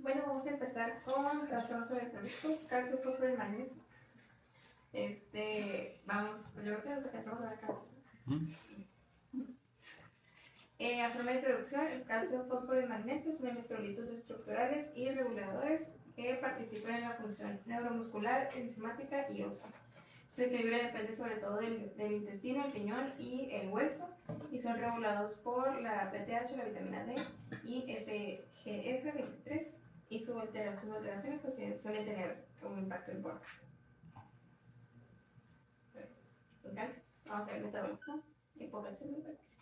Bueno, vamos a empezar con trastornos electrolíticos, calcio, fósforo y magnesio. Vamos, yo creo que lo que hacemos ahora calcio. A forma de introducción, el calcio, fósforo y magnesio son electrolitos estructurales y reguladores que participan en la función neuromuscular, enzimática y ósea. Su equilibrio depende sobre todo del intestino, el riñón y el hueso, y son regulados por la PTH, la vitamina D y FGF23, y sus alteraciones pues, suelen tener un impacto importante. Entonces, vamos a ver metabolismo, hipocalcia y hipercalcia.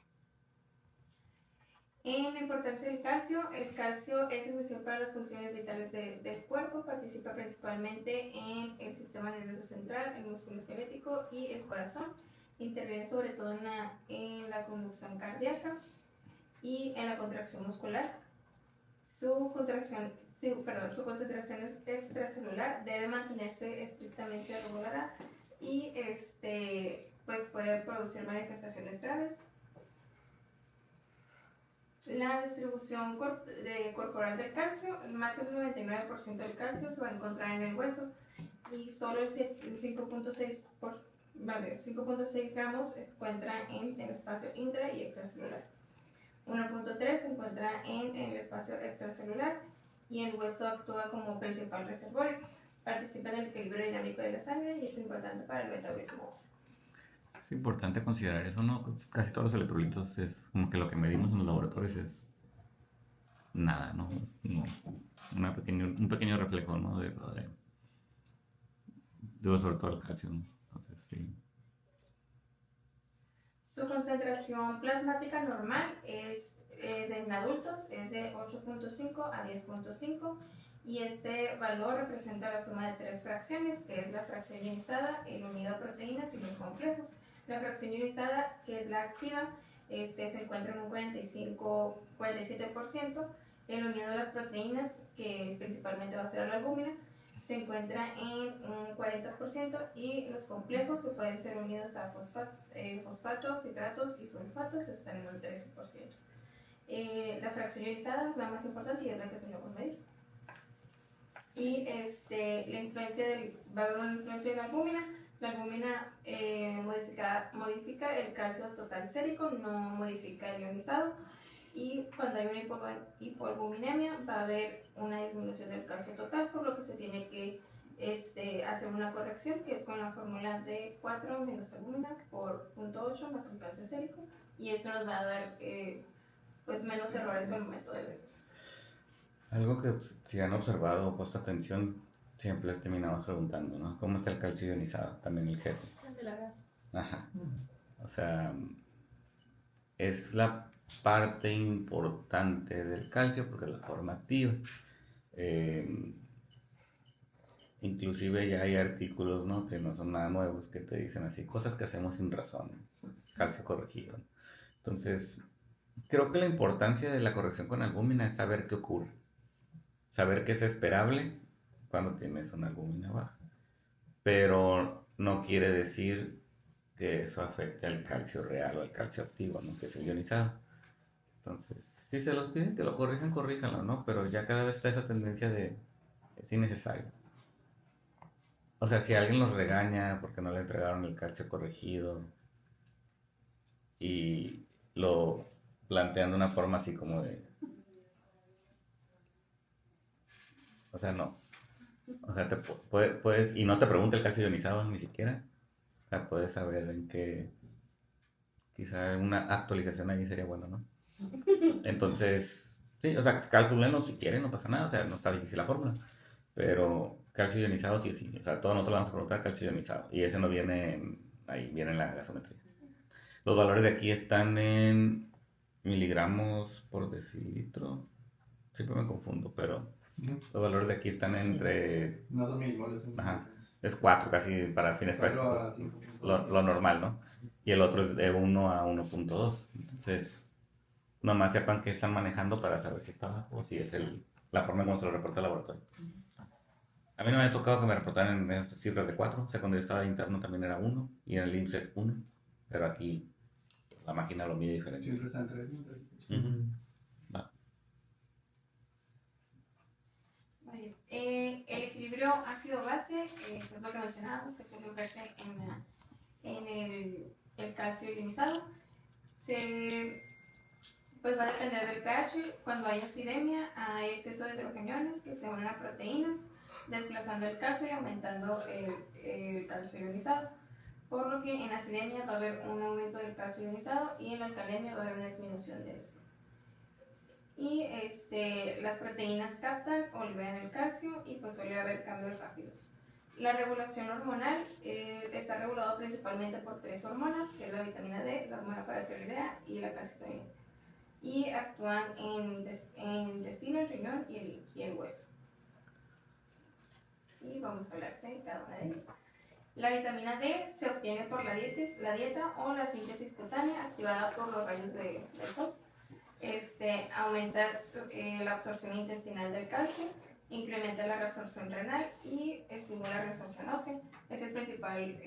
En la importancia del calcio, el calcio es esencial para las funciones vitales del cuerpo, participa principalmente en el sistema nervioso central, el músculo esquelético y el corazón, interviene sobre todo en la conducción cardíaca y en la contracción muscular. Su concentración extracelular debe mantenerse estrictamente regulada y pues puede producir manifestaciones graves. La distribución corporal del calcio, más del 99% del calcio se va a encontrar en el hueso y solo el 5.6 gramos se encuentra en el espacio intra y extracelular. 1.3 se encuentra en el espacio extracelular y el hueso actúa como principal reservorio. Participa en el equilibrio dinámico de la sangre y es importante para el metabolismo. Es importante considerar eso, ¿no? Casi todos los electrolitos es como que lo que medimos en los laboratorios es nada, ¿no? Es un pequeño reflejo, ¿no? Sobre todo el calcio, ¿no? Entonces, sí. Su concentración plasmática normal en adultos es de 8.5 a 10.5 y este valor representa la suma de tres fracciones, que es la fracción ionizada, el unido a proteínas y los complejos. La fracción ionizada, que es la activa, se encuentra en un 47%, el unido a las proteínas, que principalmente va a ser la albúmina, se encuentra en un 40% y los complejos que pueden ser unidos a fosfatos, citratos y sulfatos están en un 13%. La fracción ionizada es la más importante y es la que solemos medir. Y va a haber una influencia de la albúmina. La albúmina modifica el calcio total sérico, no modifica el ionizado. Y cuando hay una hipoalbuminemia va a haber una disminución del calcio total, por lo que se tiene que hacer una corrección, que es con la fórmula de 4 menos albúmina por 0.8 más el calcio sérico, y esto nos va a dar pues menos errores al momento de uso. Algo que si han observado o puesto atención, siempre les terminamos preguntando, ¿no? ¿Cómo está el calcio ionizado? También el jefe. De la grasa. Ajá. O sea, es la parte importante del calcio porque es la forma activa. Inclusive ya hay artículos, ¿no? Que no son nada nuevos, que te dicen así, cosas que hacemos sin razón, calcio corregido. Entonces, creo que la importancia de la corrección con albúmina es saber qué ocurre, saber qué es esperable cuando tienes una albúmina baja, pero no quiere decir que eso afecte al calcio real o al calcio activo, ¿no? Que es el ionizado. Entonces, si se los piden que lo corrijan, corríjanlo, ¿no? Pero ya cada vez está esa tendencia de es innecesario. O sea, si alguien los regaña porque no le entregaron el calcio corregido y lo plantean de una forma así como de... O sea, no. O sea, puedes... Y no te pregunta el calcio ionizado ni siquiera. O sea, puedes saber en qué... Quizá una actualización ahí sería bueno, ¿no? Entonces, sí, o sea, calculenlo si quieren, no pasa nada. O sea, no está difícil la fórmula. Pero calcio ionizado sí, sí. O sea, todo nosotros le vamos a preguntar calcio ionizado. Y ese no viene ahí, viene en la gasometría. Los valores de aquí están en miligramos por decilitro. Siempre me confundo, pero los valores de aquí están entre... No son milimoles. Ajá, es 4 casi para fines prácticos. Lo normal, ¿no? Y el otro es de 1 a 1.2. Entonces, nomás sepan qué están manejando para saber si está bajo o si es la forma en cómo se lo reporta el laboratorio. A mí no me había tocado que me reportaran en estas cifras de 4. O sea, cuando yo estaba interno también era 1 y en el IMSS es 1. Pero aquí la máquina lo mide diferente. Siempre está entre. Uh-huh. Va. El equilibrio ácido-base, es lo que mencionábamos, que suele verse en el calcio ionizado. Pues va a depender del pH. Cuando hay acidemia, hay exceso de hidrogeniones que se unen a proteínas, desplazando el calcio y aumentando el calcio ionizado. Por lo que en acidemia va a haber un aumento del calcio ionizado y en la alcalemia va a haber una disminución de este. Y las proteínas captan o liberan el calcio y pues suele haber cambios rápidos. La regulación hormonal está regulada principalmente por 3 hormonas, que es la vitamina D, la hormona paratiroidea y la calcitonina. Y actúan en intestino, el riñón y el hueso. Y vamos a hablar de cada una de ellas. La vitamina D se obtiene por la dieta o la síntesis cutánea activada por los rayos del sol. Aumenta la absorción intestinal del calcio, incrementa la reabsorción renal y estimula la reabsorción ósea. Es el principal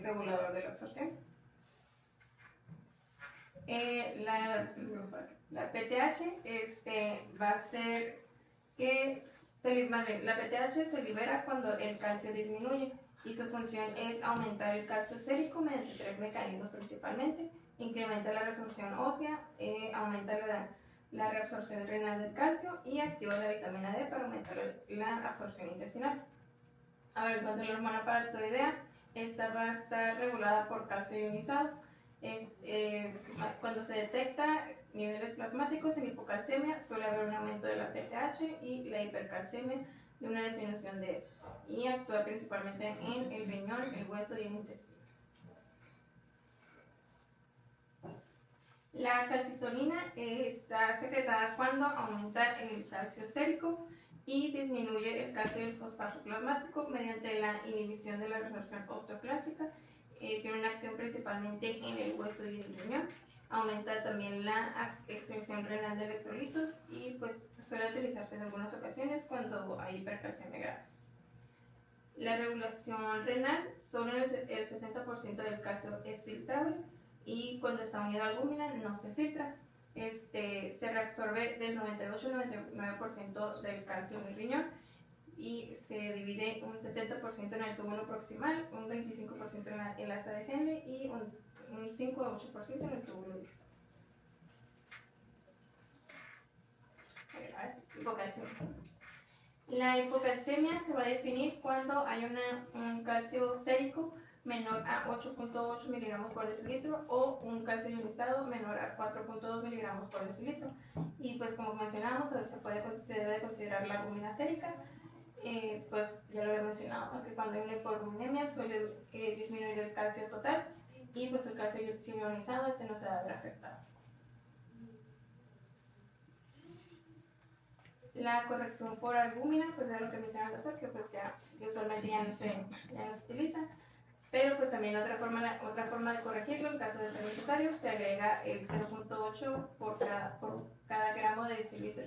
regulador de la absorción. La PTH va a ser que la PTH se libera cuando el calcio disminuye y su función es aumentar el calcio sérico mediante 3 mecanismos principalmente. Incrementa la resorción ósea, aumenta la reabsorción renal del calcio y activa la vitamina D para aumentar la absorción intestinal. Ahora, en cuanto a la hormona paratiroidea, esta va a estar regulada por calcio ionizado. Cuando se detecta niveles plasmáticos en hipocalcemia, suele haber un aumento de la PTH y la hipercalcemia de una disminución de esta. Y actúa principalmente en el riñón, el hueso y el intestino. La calcitonina está secretada cuando aumenta el calcio sérico y disminuye el calcio del fosfato plasmático mediante la inhibición de la resorción osteoclástica. Tiene una acción principalmente en el hueso y el riñón. Aumenta también la excreción renal de electrolitos y pues suele utilizarse en algunas ocasiones cuando hay hipercalcemia grave. La regulación renal, solo el 60% del calcio es filtrable y cuando está unido a albúmina no se filtra. Se reabsorbe del 98 al 99% del calcio en el riñón y se divide un 70% en el túbulo proximal, un 25% en la asa de Henle y un 5 a 8% en el túbulo distal. Hipocalcemia. La hipocalcemia se va a definir cuando hay un calcio sérico menor a 8.8 miligramos por decilitro o un calcio ionizado menor a 4.2 miligramos por decilitro. Y pues como mencionábamos, se debe considerar la albúmina sérica. Pues ya lo había mencionado, ¿no? Que cuando hay una hipoalbuminemia suele disminuir el calcio total y pues el calcio ionizado no se va a ver afectado. La corrección por albúmina, pues es lo que menciona el doctor, que pues ya usualmente ya no se utiliza, pero pues también otra forma de corregirlo, en caso de ser necesario, se agrega el 0.8 por cada gramo de decilitro,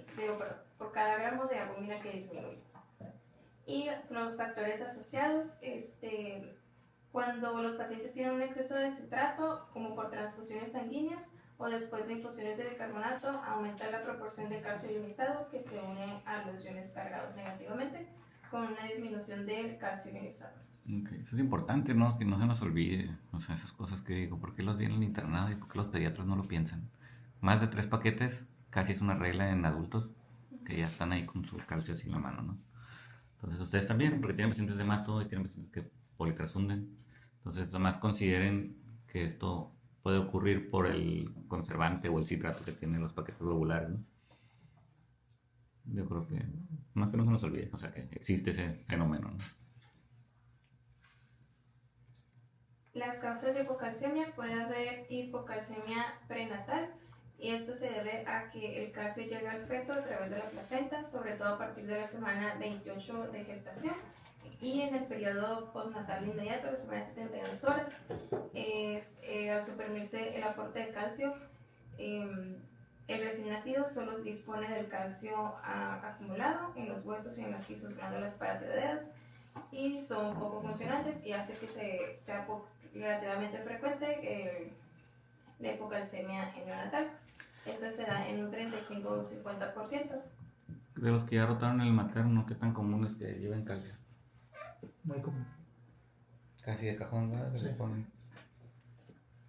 por cada gramo de albúmina que disminuye. Y los factores asociados, cuando los pacientes tienen un exceso de citrato, como por transfusiones sanguíneas o después de infusiones de bicarbonato, aumenta la proporción de calcio ionizado que se une a los iones cargados negativamente, con una disminución del calcio ionizado. Okay. Eso es importante, ¿no? Que no se nos olvide, o sea, esas cosas que digo, ¿por qué los vienen en el internado y por qué los pediatras no lo piensan? Más de 3 paquetes casi es una regla en adultos que ya están ahí con su calcio así en la mano, ¿no? Entonces ustedes también, porque tienen pacientes de hemato y tienen pacientes que politransfunden. Entonces, además consideren que esto puede ocurrir por el conservante o el citrato que tienen los paquetes globulares, ¿no? Yo creo que más que no se nos olvide, o sea, que existe ese fenómeno, ¿no? Las causas de hipocalcemia: puede haber hipocalcemia prenatal, y esto se debe a que el calcio llega al feto a través de la placenta, sobre todo a partir de la semana 28 de gestación y en el periodo postnatal inmediato, las primeras 72 horas. Al suprimirse el aporte de calcio, el recién nacido solo dispone del calcio acumulado en los huesos y en sus glándulas paratiroideas, y son poco funcionantes y hace que sea relativamente frecuente la hipocalcemia neonatal. Esto se da en un 35 o un 50%. de los que ya rotaron el materno, ¿qué tan común es que lleven calcio? Muy común. Casi de cajón, ¿verdad? Se Sí. le ponen.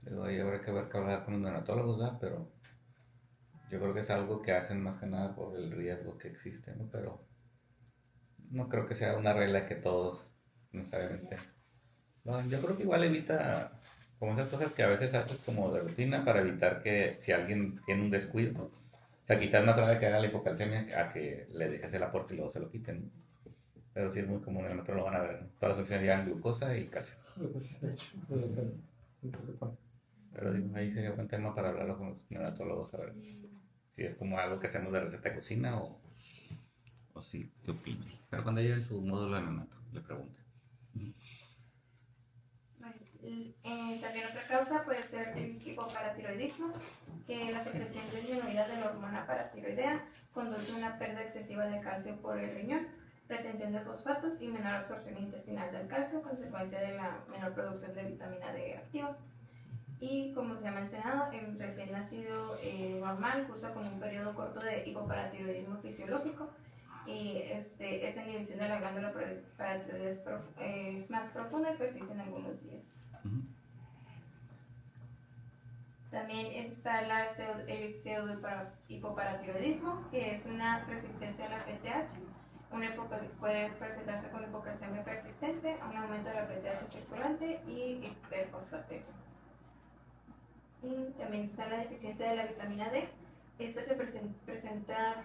Digo, ahí habrá que ver que hablar con los neonatólogos, ¿verdad? Pero yo creo que es algo que hacen más que nada por el riesgo que existe, ¿no? Pero no creo que sea una regla que todos necesariamente. No, yo creo que igual evita como esas cosas que a veces haces como de rutina para evitar que si alguien tiene un descuido, o sea, quizás no trae que haga la hipocalcemia a que le dejes el aporte y luego se lo quiten, ¿no? Pero sí es muy común, en el otro lo van a ver, ¿no? Todas las opciones llevan glucosa y calcio. De hecho, Pero digo, ahí sería un buen tema para hablarlo con los neonatólogos, a ver si es como algo que hacemos de receta de cocina o sí, ¿qué opinan? Pero cuando llegue su módulo de neonato, le pregunten. También otra causa puede ser el hipoparatiroidismo, que la secreción disminuida de la hormona paratiroidea conduce a una pérdida excesiva de calcio por el riñón, retención de fosfatos y menor absorción intestinal del calcio, consecuencia de la menor producción de vitamina D activa. Y como se ha mencionado, el recién nacido normal cursa con un periodo corto de hipoparatiroidismo fisiológico y esta inhibición de la glándula paratiroides es más profunda y persiste en algunos días. También está el pseudohipoparatiroidismo, que es una resistencia a la PTH. Puede presentarse con hipocalcemia persistente, un aumento de la PTH circulante y hiperfosfatemia. Y también está la deficiencia de la vitamina D. Esta se presenta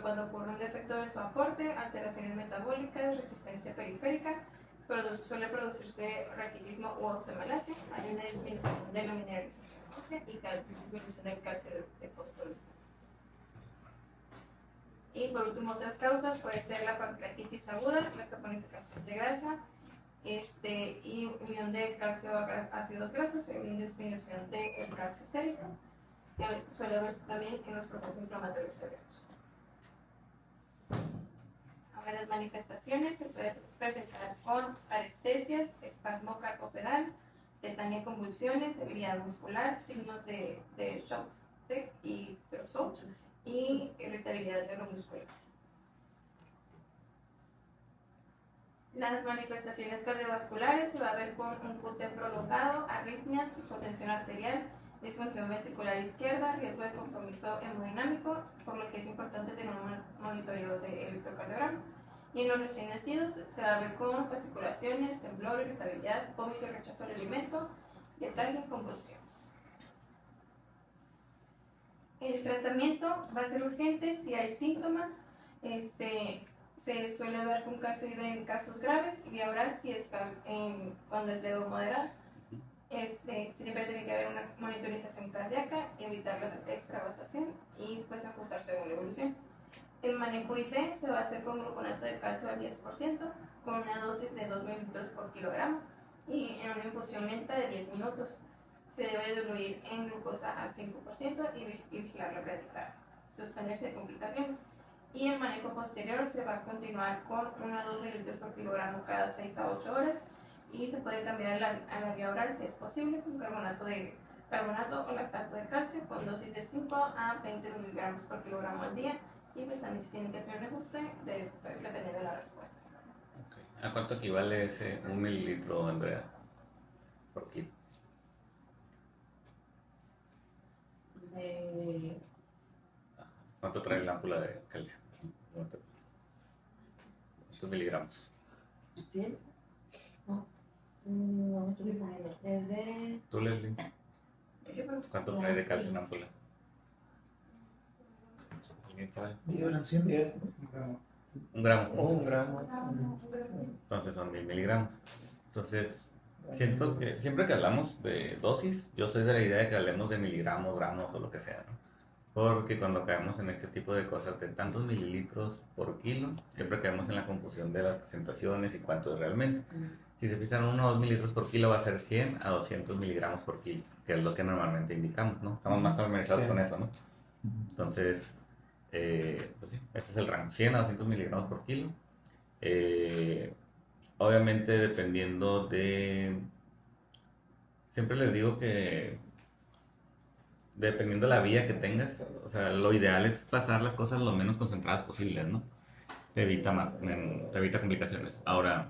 cuando ocurre un defecto de su aporte, alteraciones metabólicas, resistencia periférica, suele producirse raquitismo u osteomalacia, hay una disminución de la mineralización ósea y disminución del calcio de fósforo. Y por último, otras causas puede ser la pancreatitis aguda, la saponificación de grasa, y unión de calcio a ácidos grasos y una disminución del calcio sérico, que suele verse también en los procesos inflamatorios severos. Ahora, las manifestaciones se pueden presentar con parestesias, espasmo carpopedal, tetania, convulsiones, debilidad muscular, signos de shocks y trozos y irritabilidad de los músculos. Las manifestaciones cardiovasculares se va a ver con un QT prolongado, arritmias, hipotensión arterial, disfunción ventricular izquierda, riesgo de compromiso hemodinámico, por lo que es importante tener un monitoreo de electrocardiograma. Y en los recién nacidos se va a ver con fasciculaciones, temblor, irritabilidad, vómito y rechazo al alimento, letargia y convulsiones. El tratamiento va a ser urgente si hay síntomas. Se suele dar con calcioide en casos graves y vía oral si es cuando es leve o moderado. Siempre tiene que haber una monitorización cardíaca, evitar la extravasación y pues ajustarse según la evolución. El manejo IV se va a hacer con gluconato de calcio al 10%, con una dosis de 2 mililitros por kilogramo y en una infusión lenta de 10 minutos. Se debe diluir en glucosa al 5% y vigilar la bradicardia, suspenderse de complicaciones. Y el manejo posterior se va a continuar con 1 a 2 mililitros por kilogramo cada 6 a 8 horas y se puede cambiar a la vía oral si es posible con carbonato o lactato de calcio con dosis de 5 a 20 miligramos por kilogramo al día y pues también se tiene que hacer un ajuste dependiendo de la respuesta. Okay. ¿A cuánto equivale ese 1 mililitro, Andrea, por kilo? ¿Cuánto trae la ámpula de calcio? ¿Cuántos miligramos? 100. No me estoy poniendo. Es de. ¿Tú, Leslie? ¿Cuánto trae de calcio una ámpula? ¿Alguien sabe? Eran 100 días. Un gramo. Un gramo. Entonces son 1000 miligramos. Entonces, siento que siempre que hablamos de dosis, yo soy de la idea de que hablemos de miligramos, gramos o lo que sea, ¿no? Porque cuando caemos en este tipo de cosas de tantos mililitros por kilo, siempre caemos en la confusión de las presentaciones y cuánto es realmente. Si se fijan, 1 o 2 mililitros por kilo va a ser 100 a 200 miligramos por kilo, que es lo que normalmente indicamos, ¿no? Estamos más familiarizados con eso, ¿no? Entonces, pues sí, ese es el rango, 100 a 200 miligramos por kilo. Obviamente dependiendo de... Siempre les digo que dependiendo de la vía que tengas, o sea, lo ideal es pasar las cosas lo menos concentradas posibles, ¿no? Te evita complicaciones. Ahora,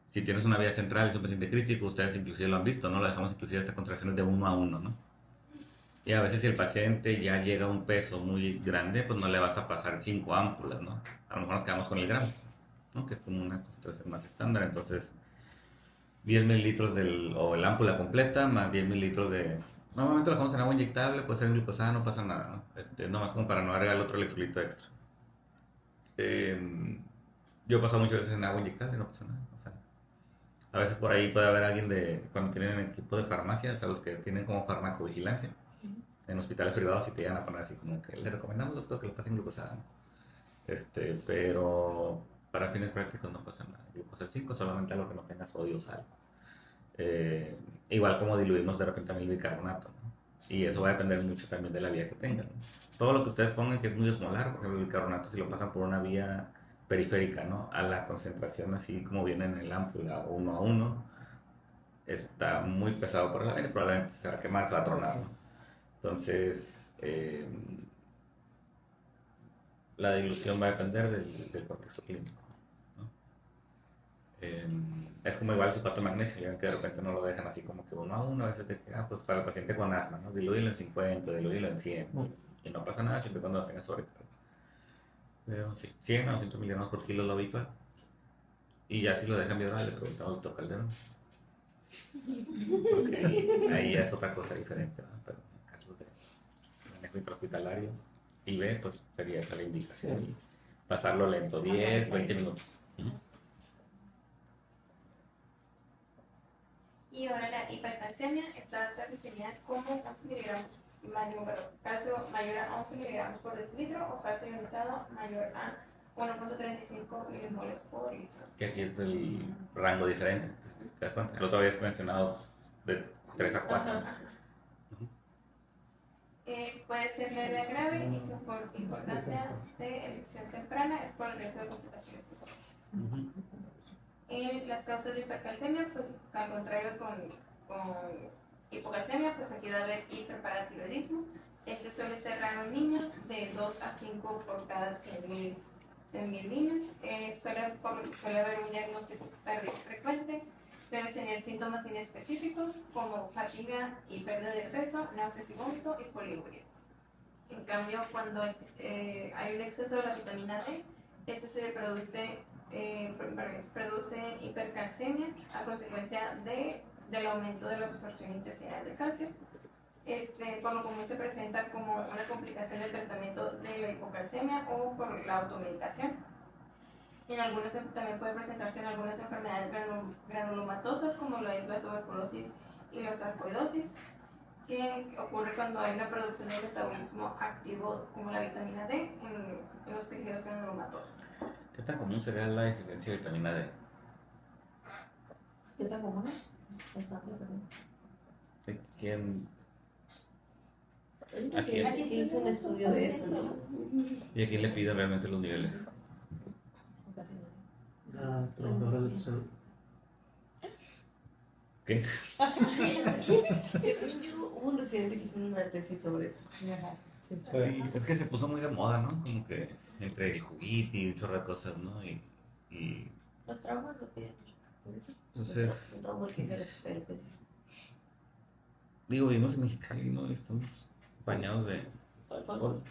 si tienes una vía central y es un paciente crítico, ustedes inclusive lo han visto, ¿no? Lo dejamos inclusive hasta contracciones de 1 a 1, ¿no? Y a veces si el paciente ya llega a un peso muy grande, pues no le vas a pasar 5 ámpulas, ¿no? A lo mejor nos quedamos con el gramo, ¿no? Que es como una concentración más estándar. Entonces, 10 mililitros o el ámpula completa más 10 mililitros de... Normalmente lo dejamos en agua inyectable, puede ser en glucosa, no pasa nada, ¿no? Nomás como para no agregar otro electrolito extra. Yo he pasado muchas veces en agua inyectable, no pasa nada. O sea, a veces por ahí puede haber alguien cuando tienen equipo de farmacia, o sea, los que tienen como farmacovigilancia en hospitales privados y te llegan a poner así como que le recomendamos, doctor, que le pasen glucosa, ¿no? Pero para fines prácticos no pasa nada. Glucosa 5 solamente algo que no tenga sodio o sal. Eh, Igual como diluimos de repente también el bicarbonato, ¿no? Y eso va a depender mucho también de la vía que tengan, ¿no? Todo lo que ustedes pongan que es muy osmolar, por ejemplo el bicarbonato si lo pasan por una vía periférica, ¿no? A la concentración así como viene en el ámpula 1 a 1, está muy pesado por el aire, probablemente se va a quemar, se va a tronar, ¿no? Entonces, la dilución va a depender del contexto clínico, ¿no? Es como igual el sulfato de magnesio, ya ven que de repente no lo dejan así como que 1 a 1, a veces te queda, pues para el paciente con asma, ¿no? Dilúyelo en 50, dilúyelo en 100, y no pasa nada siempre y cuando no tenga sobrecarga. Pero sí, 100 a 200 miligramos por kilo es lo habitual. Y ya si lo dejan viorar, le preguntamos al doctor Calderón. Porque ahí ya es otra cosa diferente, ¿no? Pero en casos de manejo intrahospitalario y B, pues sería esa la indicación. Y pasarlo lento, 10, 20 minutos. Y ahora la hipercalcemia está definida como 11 miligramos calcio mayor a 11 miligramos por decilitro o calcio ionizado mayor a 1.35 milimoles por litro. Que aquí es el rango diferente, ¿te das cuenta? El otro habías mencionado de 3 a 4. Ajá. Puede ser leve a grave y su importancia de elección temprana es por el riesgo de complicaciones esofágicas. Las causas de hipercalcemia, pues al contrario con hipocalcemia, pues aquí va a haber hiperparatiroidismo. Este suele ser raro en niños, de 2 a 5 por cada 100.000 niños. Suele haber un diagnóstico tardío frecuente. Deben tener síntomas inespecíficos como fatiga y pérdida de peso, náuseas y vómito y poliuria. En cambio, cuando hay un exceso de la vitamina D, este se produce hipercalcemia a consecuencia del aumento de la absorción intestinal de calcio. Por lo común se presenta como una complicación del tratamiento de la hipocalcemia o por la automedicación. También puede presentarse en algunas enfermedades granulomatosas como lo es la tuberculosis y la sarcoidosis, que ocurre cuando hay una producción de metabolismo activo como la vitamina D en los tejidos granulomatosos. ¿Qué tan común sería la deficiencia de vitamina D? ¿Qué tan común es? Bastante, perdón. ¿De quién? Aquí hizo un estudio de eso, ¿no? ¿Y a quién le pide realmente los niveles? Casi nada. A trabajadores de salud. ¿Qué? Según yo, hubo un residente que hizo una tesis sobre eso. Ajá. Sí. Sí, es que se puso muy de moda, ¿no? Como que entre el juguito y un chorro de cosas, ¿no? Y Los traumas lo piden. Por eso. entonces, Todo el que hizo la tesis. digo, vivimos en Mexicali, ¿no? Y estamos bañados de sol.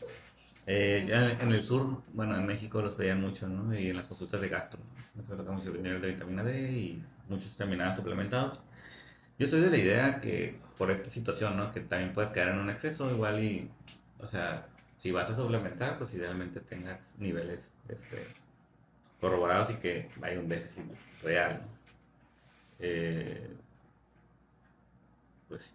Ya en el sur, bueno, en México los pedían mucho, ¿no? Y en las consultas de gastro, ¿no? Nos tocamos el nivel de vitamina D y muchos terminaban suplementados. Yo soy de la idea que por esta situación, ¿no? Que también puedes caer en un exceso igual y, o sea, si vas a suplementar, pues idealmente tengas niveles corroborados y que haya un déficit real, ¿no? Pues sí.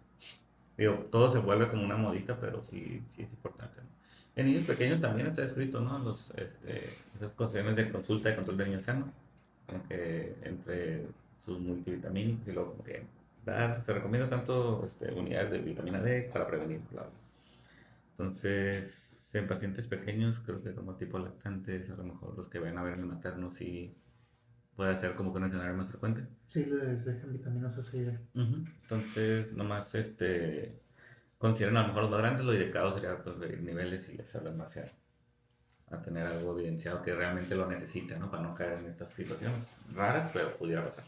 Digo, todo se vuelve como una modita, pero sí es importante, ¿no? En niños pequeños también está escrito, ¿no? Esas cuestiones de consulta de control de niños sanos, como que entre sus multivitamínicos y luego como que se recomienda tanto unidades de vitamina D para prevenir, bla, bla. Entonces, en pacientes pequeños, creo que como tipo lactantes, a lo mejor los que ven a ver en el materno, sí puede ser como que un escenario más frecuente. Sí, les dejan vitaminas A, C y D. Entonces, nomás consideran a lo mejor los más grandes, lo indicado sería pues ver niveles y hacerlo en base a tener algo evidenciado que realmente lo necesita, ¿no? Para no caer en estas situaciones raras, pero pudiera pasar.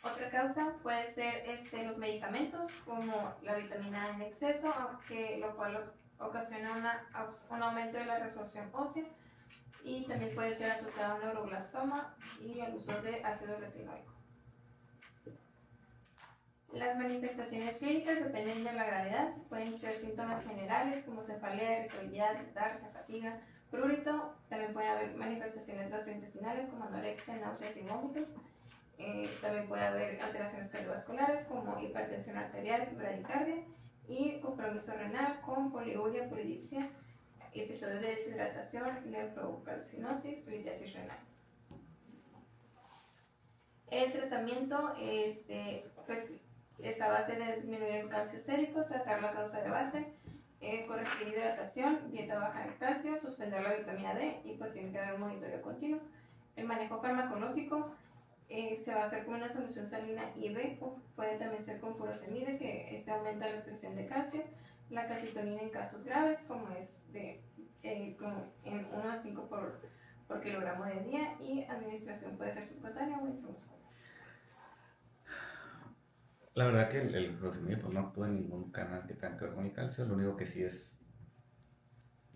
Otra causa puede ser los medicamentos, como la vitamina A en exceso, lo cual ocasiona un aumento de la resolución ósea, y también puede ser asociado a un neuroblastoma y al uso de ácido retinoico. Las manifestaciones clínicas dependen de la gravedad, pueden ser síntomas generales como cefalea, irritabilidad, letargia, fatiga, prurito. También pueden haber manifestaciones gastrointestinales como anorexia, náuseas y vómitos. También puede haber alteraciones cardiovasculares como hipertensión arterial, bradicardia y compromiso renal con poliuria, polidipsia, episodios de deshidratación, nefrocalcinosis, litiasis renal. El tratamiento pues, está a base de disminuir el calcio sérico, tratar la causa de base, corregir hidratación, dieta baja en calcio, suspender la vitamina D y pues tiene que haber un monitoreo continuo. El manejo farmacológico se va a hacer con una solución salina IV, puede también ser con furosemide, que aumenta la expresión de calcio, la calcitonina en casos graves, como es como en 1 a 5 por kilogramo de día, y administración puede ser subcutánea o intramuscular. La verdad que el furosemide pues no actúa en ningún canal que tenga que ver con el calcio, lo único que sí es,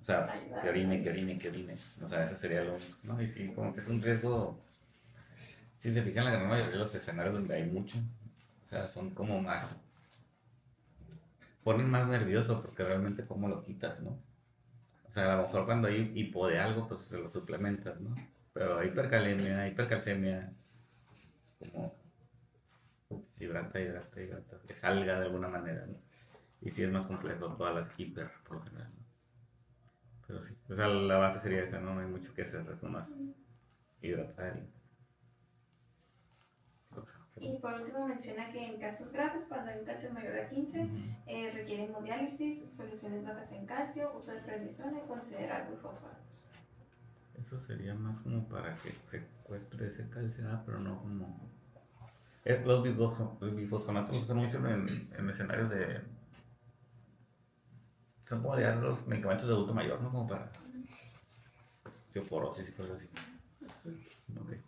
o sea, que orine, o sea, eso sería lo único, ¿no? Y sí, como que es un riesgo, si se fijan en la gran mayoría de los escenarios donde hay mucho, o sea, son como más, ponen más nervioso porque realmente cómo lo quitas, ¿no? O sea, a lo mejor cuando hay hipo de algo, pues se lo suplementas, ¿no? Pero hipercalemia, hipercalcemia, como hidrata, que salga de alguna manera, ¿no? Y sí es más complejo todas las hiper, por lo general, ¿no? Pero sí, o sea, la base sería esa, ¿no? No hay mucho que hacer, es nomás hidratar Y por último menciona que en casos graves, cuando hay un calcio mayor a 15, requiere hemodiálisis, soluciones bajas en calcio, uso de prednisona y considerar glufosfato. Eso sería más como para que secuestre ese calcio, pero no como... los bifosfonatos los usan mucho en escenarios de... Son como ya los medicamentos de adulto mayor, ¿no? Como para osteoporosis y cosas así. Okay.